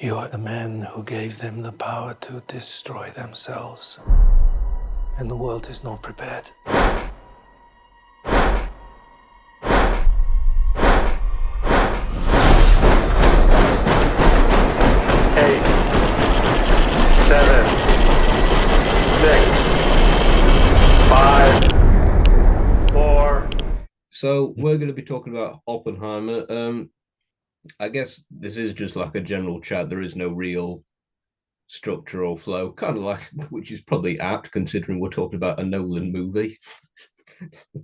You are the man who gave them the power to destroy themselves. And the world is not prepared. 8, 7, 6, 5, 4. So we're going to be talking about Oppenheimer. I guess this is just like a general chat. There is no real structure or flow, kind of like, which is probably apt considering we're talking about a Nolan movie,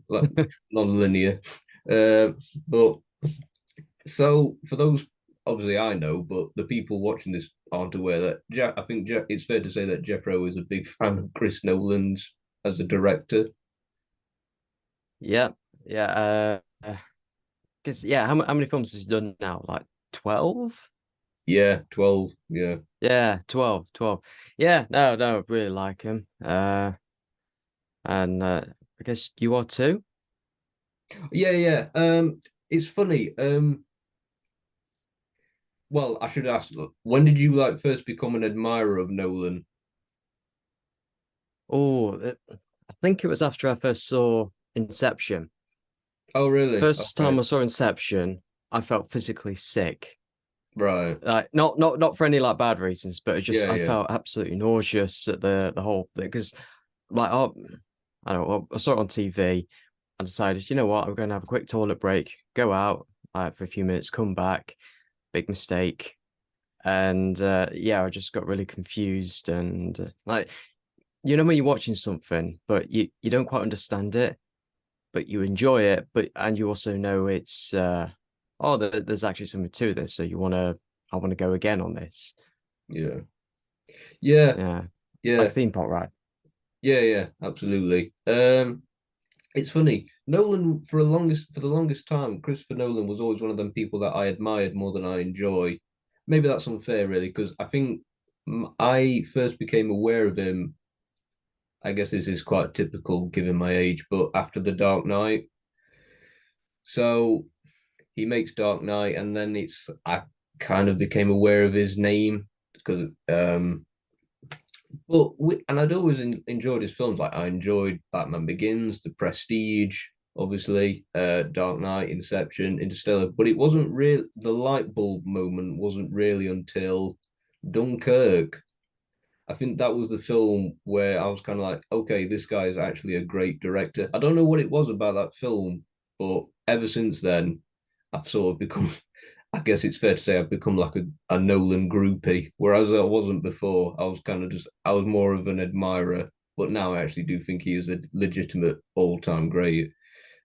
like non-linear. Uh, but so for those, obviously I know, but the people watching this aren't aware that I think it's fair to say that Jeffro is a big fan of Chris Nolan's as a director. Yeah, yeah. Because how many films has he done now? Like 12? Yeah, 12. Yeah. Yeah, 12. Yeah, no, I really like him. And I guess you are too. Yeah, yeah. It's funny. Well, I should ask, when did you like first become an admirer of Nolan? Oh, I think it was after I first saw Inception. Oh, really? First Okay. time I saw Inception, I felt physically sick. Right. Like not for any like bad reasons, but it just Yeah, I yeah. felt absolutely nauseous at the whole thing because like I don't know, I saw it on TV. I decided, you know what, I'm going to have a quick toilet break, go out for a few minutes, come back. Big mistake. And yeah, I just got really confused and like when you're watching something, but you don't quite understand it, but you enjoy it, but and you also know it's there's actually something to this, so I want to go again on this. Yeah. Yeah. Yeah, like Yeah. theme park ride. Yeah, yeah, absolutely. It's funny. Nolan for the longest time, Christopher Nolan was always one of them people that I admired more than I enjoy. Maybe that's unfair, really, because I think I first became aware of him. I guess this is quite typical given my age, but after The Dark Knight. So he makes Dark Knight, and then I kind of became aware of his name because and I'd always enjoyed his films. Like I enjoyed Batman Begins, The Prestige, obviously, Dark Knight, Inception, Interstellar. But it wasn't real. The light bulb moment wasn't really until Dunkirk. I think that was the film where I was kind of like, okay, this guy is actually a great director. I don't know what it was about that film, but ever since then, I've sort of become, I guess it's fair to say, I've become like a Nolan groupie, whereas I wasn't before. I was kind of I was more of an admirer, but now I actually do think he is a legitimate all time great.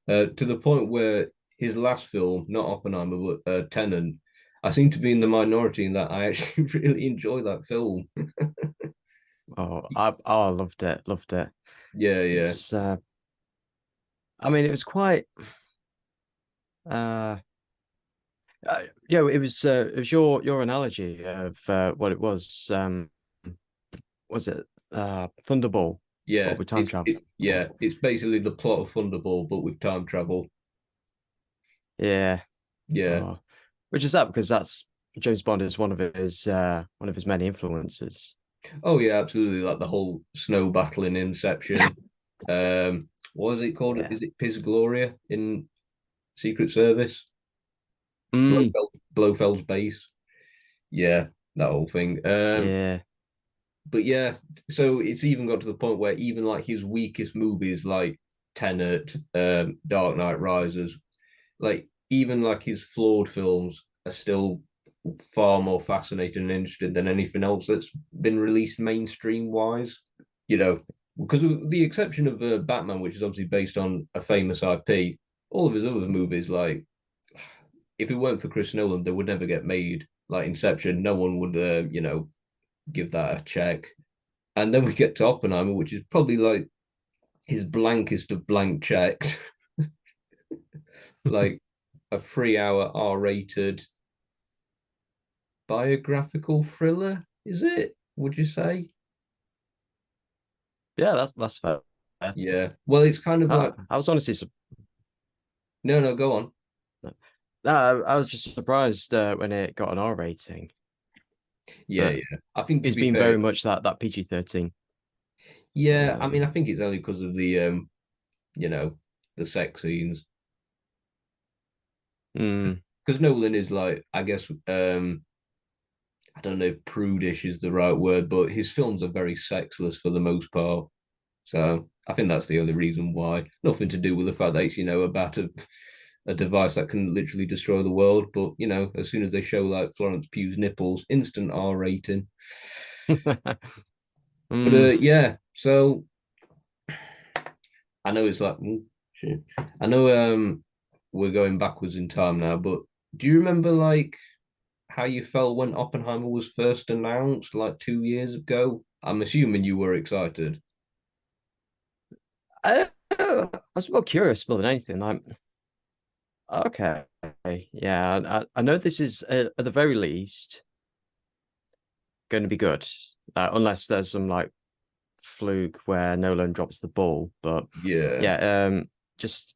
To the point where his last film, not Oppenheimer, but Tenet, I seem to be in the minority in that I actually really enjoy that film. I loved it. Yeah, yeah. It's I mean, it was quite uh it was your analogy of what it was it Thunderball, Yeah, but with time travel. it's basically the plot of Thunderball, but with time travel. Yeah. Yeah. Oh. Which is that because that's James Bond is one of his many influences. Oh yeah, absolutely. Like the whole snow battle in Inception. What is it called? Yeah. Is it Piz Gloria in Secret Service? Mm, Blofeld's base. Yeah, that whole thing. yeah. But yeah, so it's even got to the point where even like his weakest movies, like Tenet, Dark Knight Rises, like even like his flawed films are still far more fascinating and interesting than anything else that's been released mainstream wise. You know, because with the exception of Batman, which is obviously based on a famous IP, all of his other movies, like if it weren't for Chris Nolan, they would never get made. Like Inception, no one would, give that a check. And then we get to Oppenheimer, which is probably like his blankest of blank checks, like a 3 hour R-rated biographical thriller. Is it? Would you say? Yeah, that's fair. Yeah. Well, it's kind of like I was honestly no, no. Go on. no, I was just surprised when it got an R rating. Yeah, but yeah. I think to it's be been fair, very much that PG-13. yeah. I mean, Um, I think it's only because of the you know, the sex scenes. mm, Because Nolan is like, I guess, I don't know if prudish is the right word, but his films are very sexless for the most part. So I think that's the only reason why. Nothing to do with the fact that it's, about a device that can literally destroy the world. But, as soon as they show like Florence Pugh's nipples, instant R rating. But mm. yeah, so I know it's like, shit. I know we're going backwards in time now, but do you remember like how you felt when Oppenheimer was first announced like 2 years ago? I'm assuming you were excited. I was more curious more than anything. Like, okay, yeah, I know this is at the very least going to be good, unless there's some like fluke where Nolan drops the ball. But Yeah, yeah, just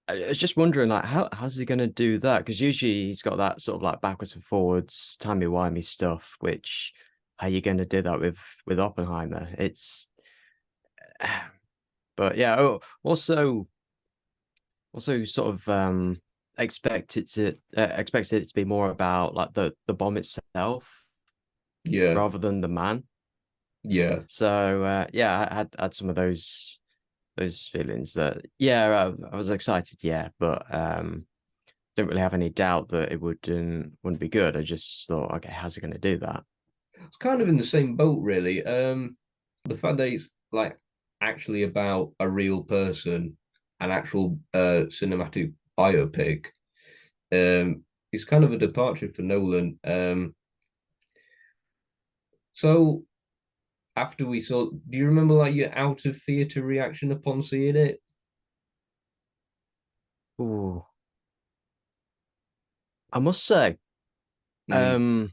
I was just wondering like how's he going to do that? Because usually he's got that sort of like backwards and forwards, timey-wimey stuff. Which how are you going to do that with Oppenheimer? It's but yeah. Oh, also sort of expected it to be more about like the bomb itself yeah, rather than the man. yeah. So yeah, I had some of those feelings that yeah, I was excited, yeah, but didn't really have any doubt that it wouldn't be good. I just thought, okay, how's it going to do that? It's kind of in the same boat, really. The fact that it's like actually about a real person, an actual cinematic biopic, is kind of a departure for Nolan. So after we saw, do you remember like your out of theater reaction upon seeing it? Ooh, I must say, Mm, um,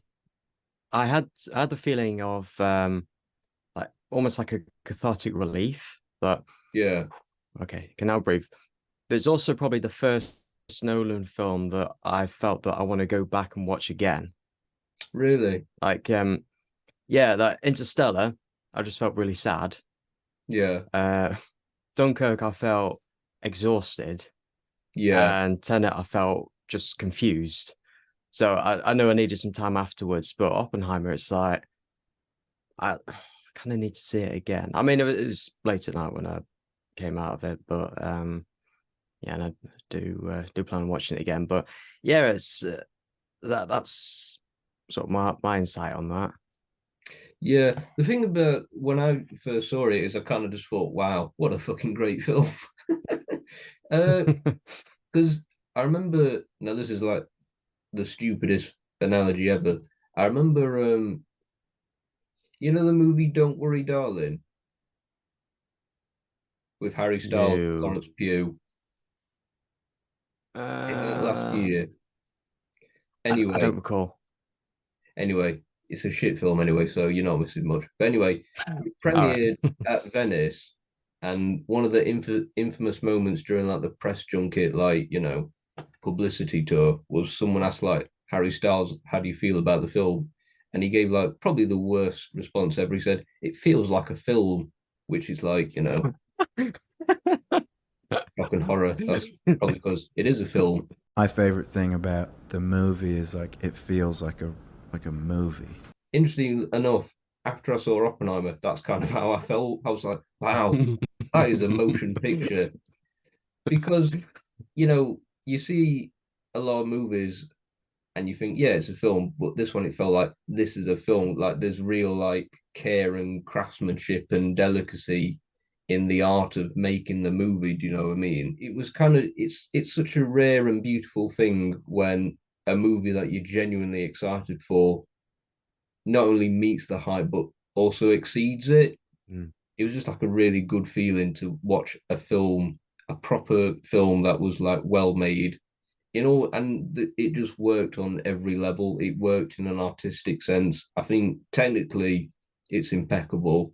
I had the feeling of like almost like a cathartic relief that yeah, okay, can now breathe. There's also probably the first Nolan film that I felt that I want to go back and watch again. really, Like, yeah, that Interstellar, I just felt really sad. yeah, Uh, Dunkirk, I felt exhausted, yeah, and Tenet, I felt just confused. So I know I needed some time afterwards, but Oppenheimer, it's like I kind of need to see it again. I mean, it was late at night when I came out of it, but yeah, and I do plan on watching it again. But yeah, it's that's sort of my insight on that. yeah. The thing about when I first saw it is I kind of just thought, wow, what a fucking great film. uh, because I remember now this is like the stupidest analogy ever. I remember the movie Don't Worry Darling with Harry Styles and No, Florence Pugh. Came out last uh, year. I don't Anyway, recall. anyway, it's a shit film anyway, so you're not missing much. But anyway, it All right. premiered at Venice, and one of the infamous moments during like the press junket, like publicity tour, was someone asked like Harry Styles, "How do you feel about the film?" And he gave like probably the worst response ever. He said, "It feels like a film," which is like shock and horror. That's probably because it is a film. My favorite thing about the movie is like it feels like a movie. Interesting enough, after I saw Oppenheimer, that's kind of how I felt. I was like, wow, that is a motion picture. Because, you see a lot of movies and you think, yeah, it's a film, but this one it felt like this is a film. Like there's real like care and craftsmanship and delicacy in the art of making the movie. Do you know what I mean? It was kind of it's such a rare and beautiful thing when a movie that you're genuinely excited for not only meets the hype but also exceeds it. Mm. It was just like a really good feeling to watch a film, a proper film that was like well made. And it just worked on every level. It worked in an artistic sense. I think technically it's impeccable.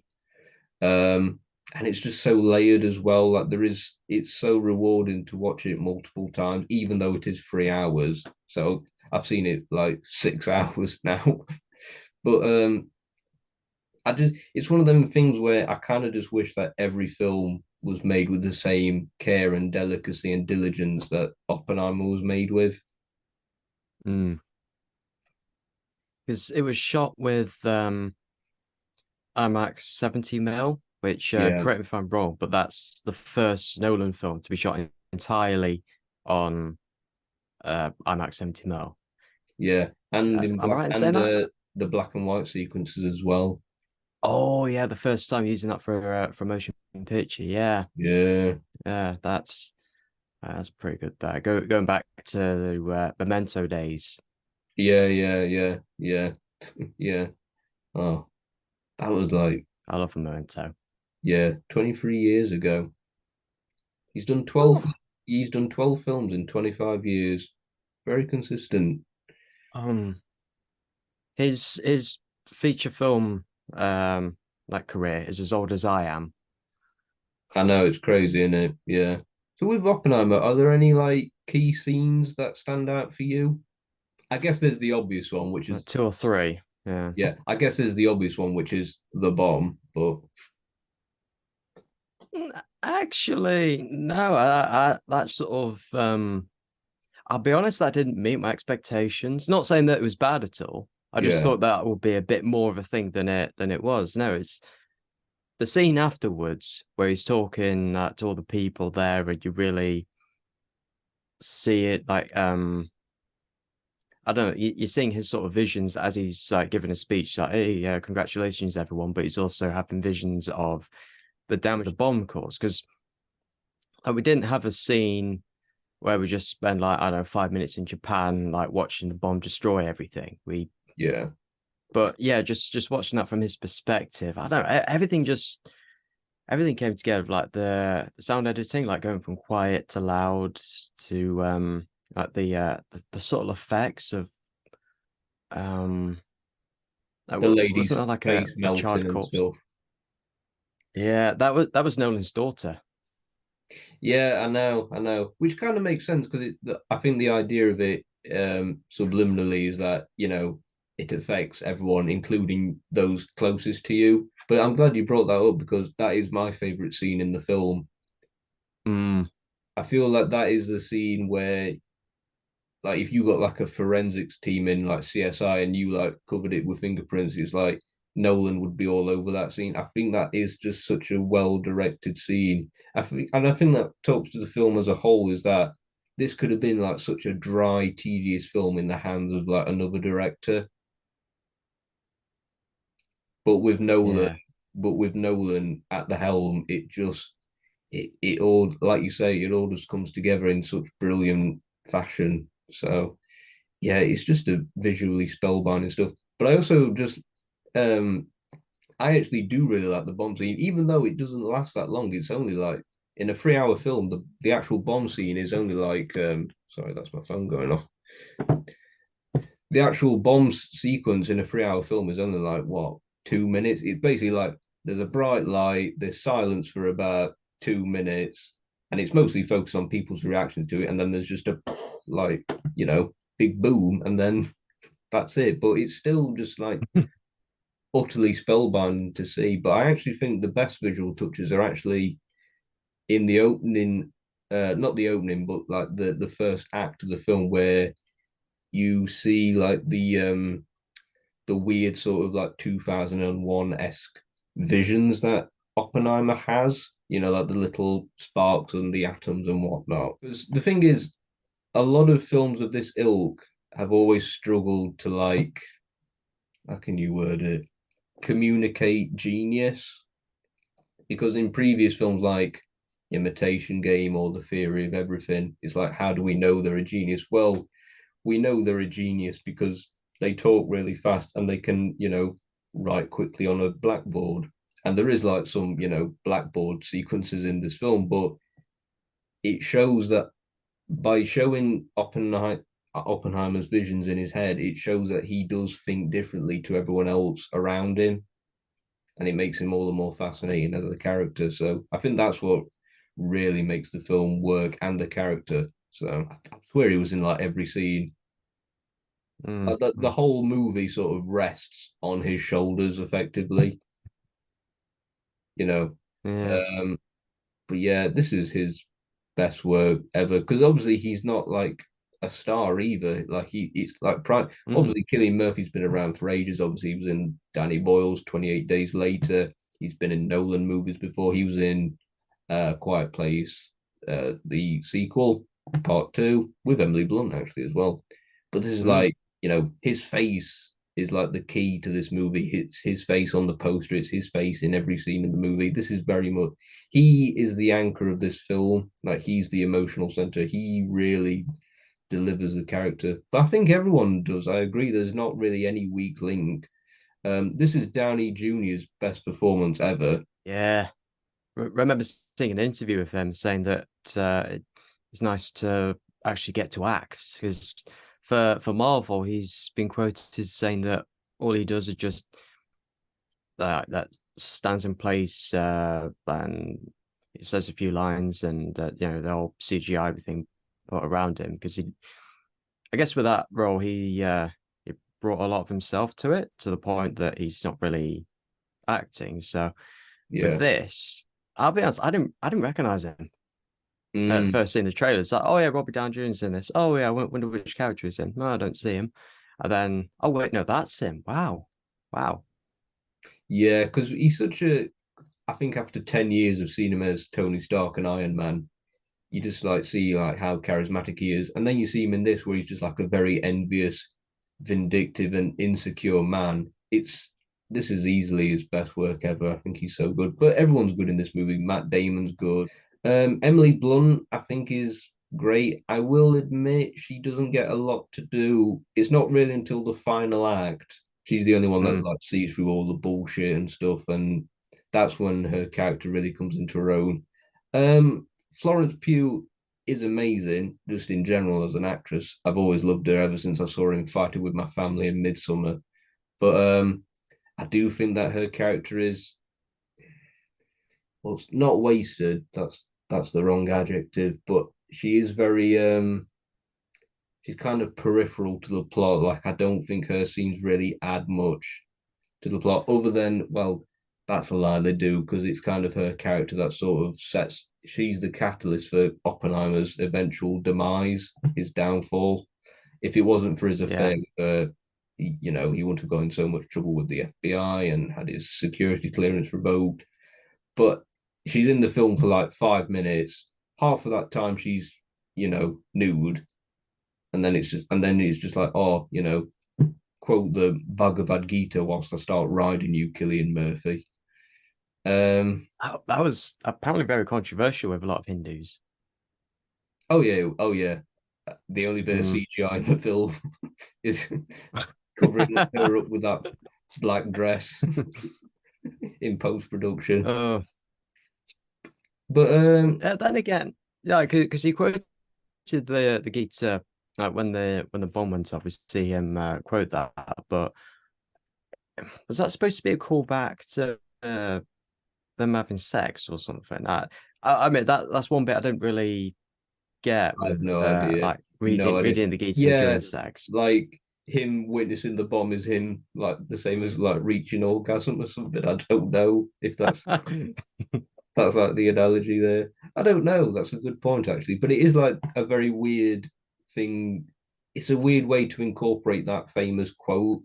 Um, and it's just so layered as well. Like it's so rewarding to watch it multiple times, even though it is 3 hours. So I've seen it like 6 hours now. But it's one of them things where I kind of just wish that every film was made with the same care and delicacy and diligence that Oppenheimer was made with. Mm. Because it was shot with IMAX 70mm, which Yeah, correct me if I'm wrong, but that's the first Nolan film to be shot entirely on IMAX 70mm. yeah, and in Am I black right in saying and that? the black and white sequences as well. Oh yeah, the first time using that for a motion picture. Yeah, Yeah, yeah, that's pretty good. There, going back to the Memento days. yeah, yeah. Oh, that was like, I love Memento. yeah, 23 years ago. He's done 12 Ooh. he's done 12 films in 25 years. Very consistent. Um, his feature film like career is as old as I am. I know it's crazy, isn't it? Yeah. So with Oppenheimer, are there any like key scenes that stand out for you? I guess there's the obvious one, which Like is two or three. Yeah. yeah, I guess there's the obvious one, which is the bomb, but Actually, no, I that sort of I'll be honest, that didn't meet my expectations. Not saying that it was bad at all. I just yeah, thought that would be a bit more of a thing than it was. No, it's the scene afterwards where he's talking to all the people there, and you really see it like I don't know, you're seeing his sort of visions as he's giving a speech, like, hey, congratulations, everyone. But he's also having visions of the damage the bomb caused. Because we didn't have a scene where we just spend like, I don't know, 5 minutes in Japan, like watching the bomb destroy everything. yeah. But yeah, just watching that from his perspective, I don't know, everything came together, like the sound editing, like going from quiet to loud to like the subtle effects of um The wasn't lady's that like face a melting charred and corpse? stuff. Yeah, that was Nolan's daughter. Yeah, I know. Which kind of makes sense because I think the idea of it subliminally is that, it affects everyone, including those closest to you. But I'm glad you brought that up because that is my favorite scene in the film. Mm, I feel like that is the scene where, like, if you got like a forensics team in like CSI and you like covered it with fingerprints, it's like Nolan would be all over that scene. I think that is just such a well directed scene. I think that talks to the film as a whole is that this could have been like such a dry, tedious film in the hands of like another director, but with Nolan, yeah, at the helm, it all, like you say, it all just comes together in such brilliant fashion. So yeah, it's just a visually spellbinding stuff. But I also just um I actually do really like the bomb scene, even though it doesn't last that long. It's only like in a 3 hour film, the actual bomb scene is only like sorry, that's my phone going off. The actual bomb sequence in a 3 hour film is only like what, 2 minutes? It's basically like there's a bright light, there's silence for about 2 minutes, and it's mostly focused on people's reaction to it, and then there's just a like, big boom, and then that's it. But it's still just like utterly spellbinding to see. But I actually think the best visual touches are actually in the opening, not the opening, but like the first act of the film where you see like the weird sort of like 2001-esque visions that Oppenheimer has, like the little sparks and the atoms and whatnot. Because the thing is, a lot of films of this ilk have always struggled to like, how can you word it, communicate genius, because in previous films like Imitation Game or The Theory of Everything, it's like, how do we know they're a genius? Well, we know they're a genius because they talk really fast and they can, write quickly on a blackboard. And there is like some, blackboard sequences in this film, but it shows that by showing Oppenheimer's visions in his head, it shows that he does think differently to everyone else around him, and it makes him all the more fascinating as a character. So I think that's what really makes the film work and the character. So I swear he was in like every scene. The whole movie sort of rests on his shoulders, effectively. You know, Yeah. um, but yeah, this is his best work ever because obviously he's not like a star either. Like it's like prime. Mm. Obviously, Cillian Murphy's been around for ages. Obviously, he was in Danny Boyle's 28 Days Later. He's been in Nolan movies before. He was in Quiet Place, the sequel, part two, with Emily Blunt actually as well. But this is Mm. like, his face is like the key to this movie. It's his face on the poster, it's his face in every scene in the movie. This is very much, he is the anchor of this film. Like, he's the emotional center. He really delivers the character. But I think everyone does. I agree. There's not really any weak link. This is Downey Jr.'s best performance ever. Yeah. Remember seeing an interview with him saying that it's nice to actually get to act because for Marvel, he's been quoted as saying that all he does is just that stands in place and he says a few lines and the whole CGI everything put around him because I guess with that role he brought a lot of himself to it to the point that he's not really acting. So with Yeah. this, I'll be honest, I didn't recognize him at Mm. first seeing the trailers. Like, oh yeah, Robbie Downey Jr.'s in this. Oh yeah, I wonder which character he's in. No, I don't see him. And then, oh wait, no, that's him. Wow, wow. Yeah, because he's such a. I think after 10 years of seeing him as Tony Stark and Iron Man, you just like see like how charismatic he is, and then you see him in this where he's just like a very envious, vindictive, and insecure man. This is easily his best work ever. I think he's so good, but everyone's good in this movie. Matt Damon's good. Emily Blunt, I think, is great. I will admit she doesn't get a lot to do. It's not really until the final act. She's the only one that Mm. like sees through all the bullshit and stuff, and that's when her character really comes into her own. Florence Pugh is amazing, just in general as an actress. I've always loved her ever since I saw her in Fighting with My Family in Midsummer. But I do think that her character is, well, it's not wasted. That's the wrong adjective, but she is very she's kind of peripheral to the plot. Like, I don't think her scenes really add much to the plot, other than, well, that's a lie, they do, because it's kind of her character that sort of sets. She's the catalyst for Oppenheimer's eventual demise, his downfall. If it wasn't for his Yeah. affair, he wouldn't have got in so much trouble with the FBI and had his security clearance revoked. But she's in the film for like 5 minutes. Half of that time she's, nude, and then it's just like, oh, quote the Bhagavad Gita whilst I start riding you, Cillian Murphy. That was apparently very controversial with a lot of Hindus. Oh yeah, oh yeah. The only bit of Mm. CGI in the film is covering her up with that black dress in post production. Oh, But then again, yeah, because he quoted the Gita like when the bomb went off. We see him quote that, but was that supposed to be a callback to them having sex or something? I mean that's one bit I didn't really get I have with no idea. like No idea. reading the Gita Yeah, during sex. like him witnessing the bomb is him like the same as like reaching orgasm or something. I don't know if that's like the analogy there. I don't know. That's a good point actually, but it is like a very weird thing. It's a weird way to incorporate that famous quote.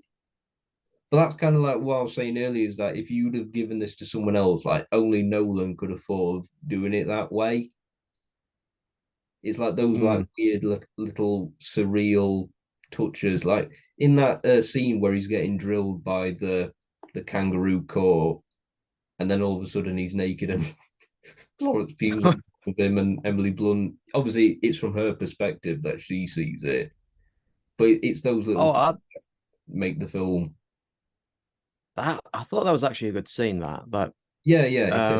But that's kind of like what I was saying earlier, is that if you'd have given this to someone else, like only Nolan could have thought of doing it that way. It's like those like Mm. weird little surreal touches, like in that scene where he's getting drilled by the kangaroo core, and then all of a sudden he's naked and Florence Pugh's on with him and Emily Blunt. Obviously, it's from her perspective that she sees it, but it's those little Oh, things that make the film. I thought that was actually a good scene. That Yeah, yeah, it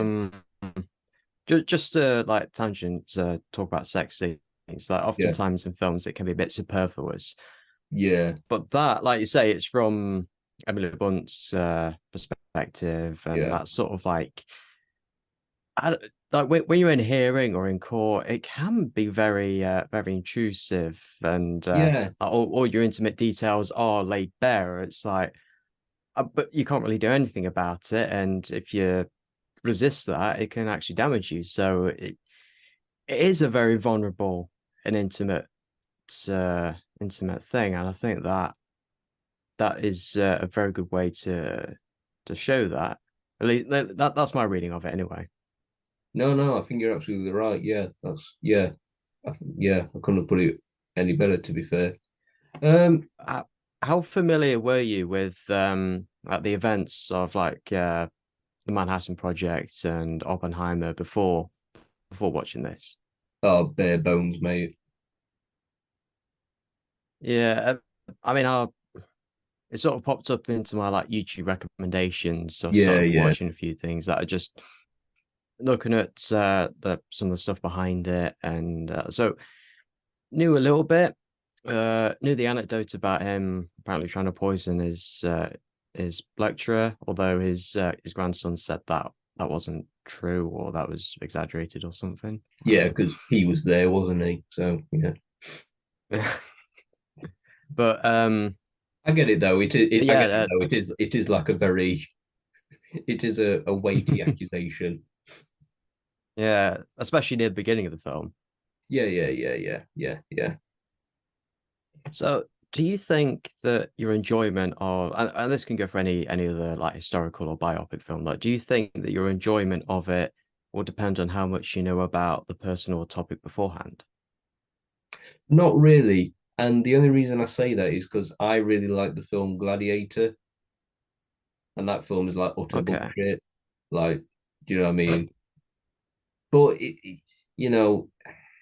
is. um, just to like tangent talk about sex scenes. Like Yeah, oftentimes in films it can be a bit superfluous, yeah, but that, like you say, it's from Emily Blunt's perspective, and yeah. that's sort of like I like when you're in hearing or in court, it can be very intrusive, and Yeah, all your intimate details are laid bare. It's like, but you can't really do anything about it, and if you resist that, it can actually damage you. So it is a very vulnerable and intimate thing, and I think that is a very good way to show that. At least that's my reading of it anyway. no, I think you're absolutely right. Yeah, I couldn't have put it any better, to be fair. Uh, how familiar were you with like the events of like the Manhattan Project and Oppenheimer before watching this? Oh, bare bones, mate. Yeah, I mean, it sort of popped up into my like YouTube recommendations. So I Yeah, started yeah, watching a few things that are just looking at the some of the stuff behind it, and so knew a little bit. Knew the anecdote about him apparently trying to poison his lecturer, although his grandson said that that wasn't true or that was exaggerated or something. I yeah, don't because he was there, wasn't he? So yeah, know. But I get it though. I yeah, get it though. It is like a very, it is a weighty accusation. yeah, especially near the beginning of the film. Yeah. So, do you think that your enjoyment of, and this can go for any other like historical or biopic film, like, do you think that your enjoyment of it will depend on how much you know about the person or topic beforehand? Not really. And the only reason I say that is because I really like the film Gladiator, and that film is like utter Okay. bullshit. Like, do you know what I mean? But you know,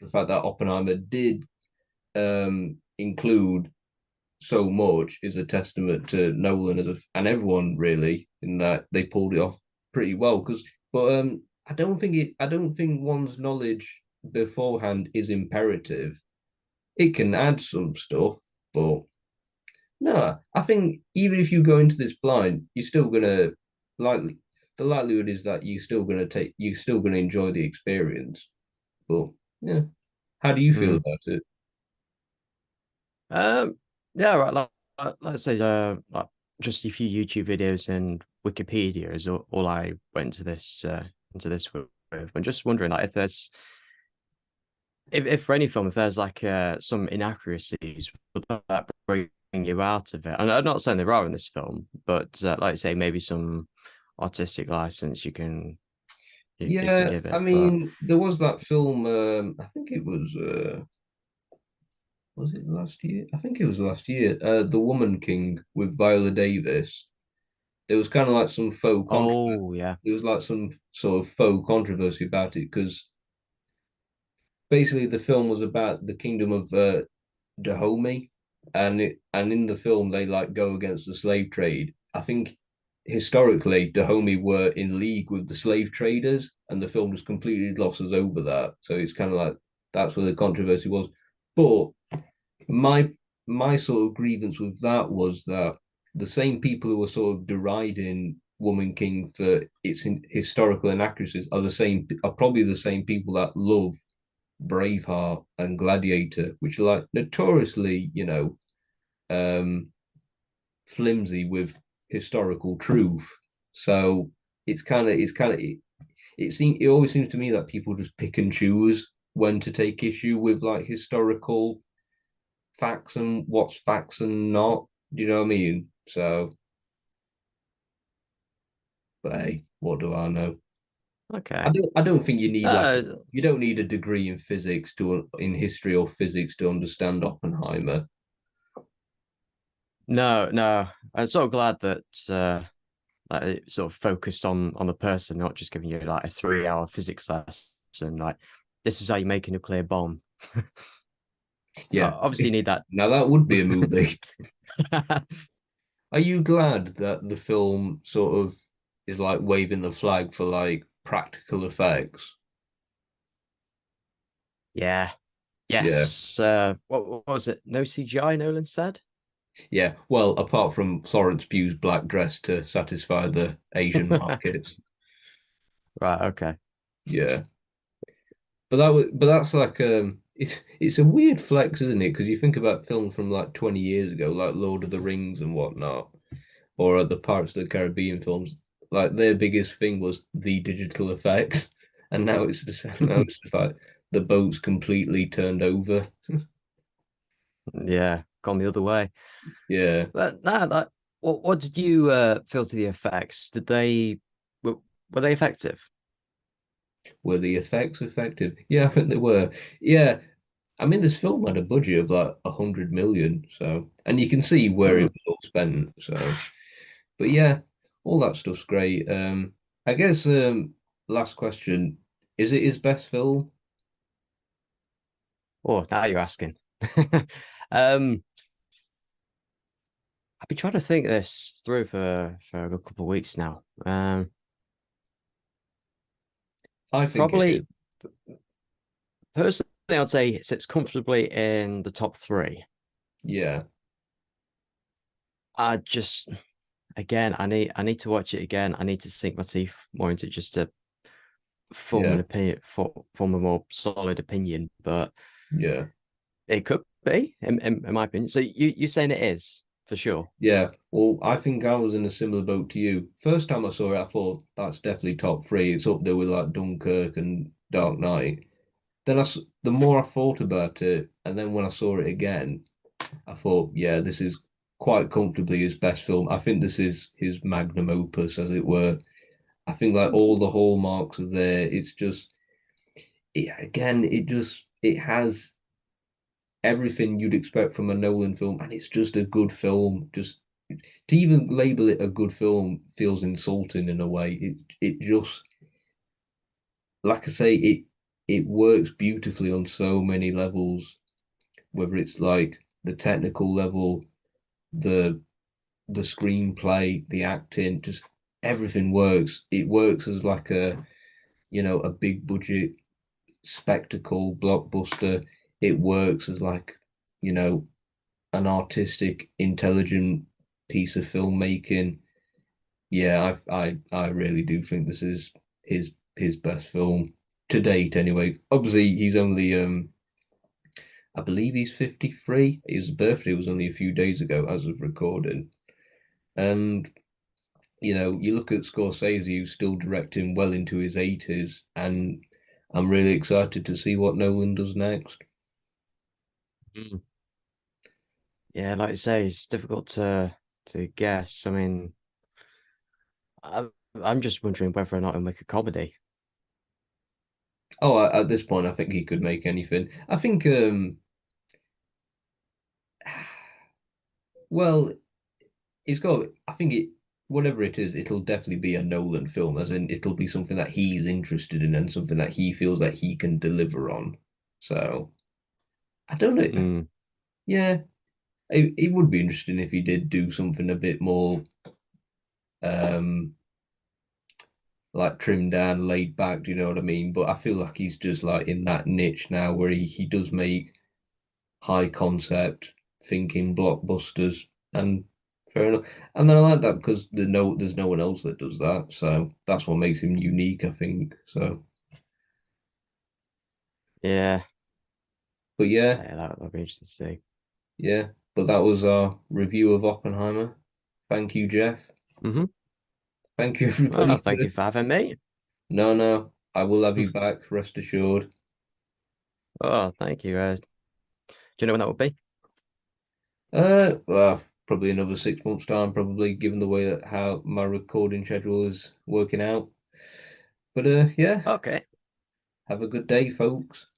the fact that Oppenheimer did include so much is a testament to Nolan and everyone really in that they pulled it off pretty well. But I don't think one's knowledge beforehand is imperative. It can add some stuff, but no, I think even if you go into this blind, you're still gonna likely the likelihood is that you're still gonna enjoy the experience. But yeah, how do you feel Mm. about it? Um, yeah, right. Let's say like just a few YouTube videos and Wikipedia is all I went into this with. I'm just wondering like if there's if for any film, if there's like some inaccuracies, would that bring you out of it? And I'm not saying there are in this film, but like I say, maybe some artistic license you can Yeah, give I it. But mean, there was that film. I think it was it last year? I think it was last year. The Woman King with Viola Davis. There was kind of like some faux controversy. oh yeah, There was like some sort of faux controversy about it because basically the film was about the kingdom of Dahomey, and in the film they like go against the slave trade. I think historically Dahomey were in league with the slave traders, and the film just completely glosses over that. So it's kind of like that's where the controversy was. But my my sort of grievance with that was that the same people who were sort of deriding Woman King for its historical inaccuracies are probably the same people that love Braveheart and Gladiator, which are like notoriously, um, flimsy with historical truth. So it always seems to me that people just pick and choose when to take issue with like historical facts and what's facts and not. Do you know what I mean? So, but hey, what do I know? okay. I don't think you need Uh, you don't need a degree in physics to in history or physics to understand Oppenheimer. no. I'm so glad that like it sort of focused on the person, not just giving you like a 3 hour physics lesson. Like this is how you make a nuclear bomb. Yeah. Obviously, you need that. Now that would be a movie. Are you glad that the film sort of is like waving the flag for like practical effects? Yeah. Yeah. Yes. What was it? No CGI, Nolan said. Yeah. Well, apart from Florence Pugh's black dress to satisfy the Asian markets. Right. Okay. Yeah. but that's like it's a weird flex, isn't it? Because you think about films from like 20 years ago, like Lord of the Rings and whatnot, or the Pirates of the Caribbean films. Like their biggest thing was the digital effects, and now it's just like the boat's completely turned over. Yeah, gone the other way. Yeah, But no, like, what did you feel to the effects? Did they were, were they effective? were the effects effective? Yeah, I think they were. Yeah, I mean, this film had a budget of like 100 million, so and you can see where Hmm. it was all spent. So, but yeah, all that stuff's great. I guess last question, is it his best film? Oh, now you're asking. um, I've been trying to think this through for a good couple of weeks now. I think it is. Probably personally, I'd say it sits comfortably in the top three. Yeah, I just again, I need to watch it again. I need to sink my teeth more into it just to form yeah, an opinion, form a more solid opinion. But yeah, it could be, in my opinion. So you're saying it is for sure? yeah. Well, I think I was in a similar boat to you. First time I saw it, I thought that's definitely top three. It's up there with like Dunkirk and Dark Knight. The more I thought about it, and then when I saw it again, I thought, yeah, this is quite comfortably his best film. I think this is his magnum opus, as it were. I think like all the hallmarks are there. It's just, again, it has everything you'd expect from a Nolan film, and it's just a good film. Just to even label it a good film feels insulting in a way. It just, like I say, it works beautifully on so many levels. Whether it's like the technical level, the the screenplay, the acting, just everything works. It works as like a big budget spectacle blockbuster. It works as like, you know, an artistic, intelligent piece of filmmaking. Yeah, I really do think this is his best film to date anyway. Obviously he's only I believe he's 53. His birthday was only a few days ago as of recording. And you look at Scorsese, who's still directing well into his 80s, and I'm really excited to see what Nolan does next. Mm. Yeah, like I say, it's difficult to guess. I mean, I, I'm just wondering whether or not he'll make a comedy. Oh, at this point, I think he could make anything. I think, well, it's got, I think whatever it is, it'll definitely be a Nolan film, as in it'll be something that he's interested in and something that he feels that he can deliver on. So, I don't know. Mm. Yeah, it would be interesting if he did do something a bit more, um, like trimmed down, laid back. Do you know what I mean? But I feel like he's just like in that niche now where he does make high concept thinking blockbusters, and fair enough. And then I like that because there's no one else that does that, so that's what makes him unique, I think. So, Yeah, but yeah, yeah, that'll be interesting to see. yeah. But that was our review of Oppenheimer. Thank you, Jeff. Hmm. Thank you, Well, everybody. thank you for having me. No, I will have you back. Rest assured. Oh, thank you. Do you know when that will be? Well, probably another 6 months' time, probably given the way that how my recording schedule is working out. But yeah, Okay. have a good day, folks.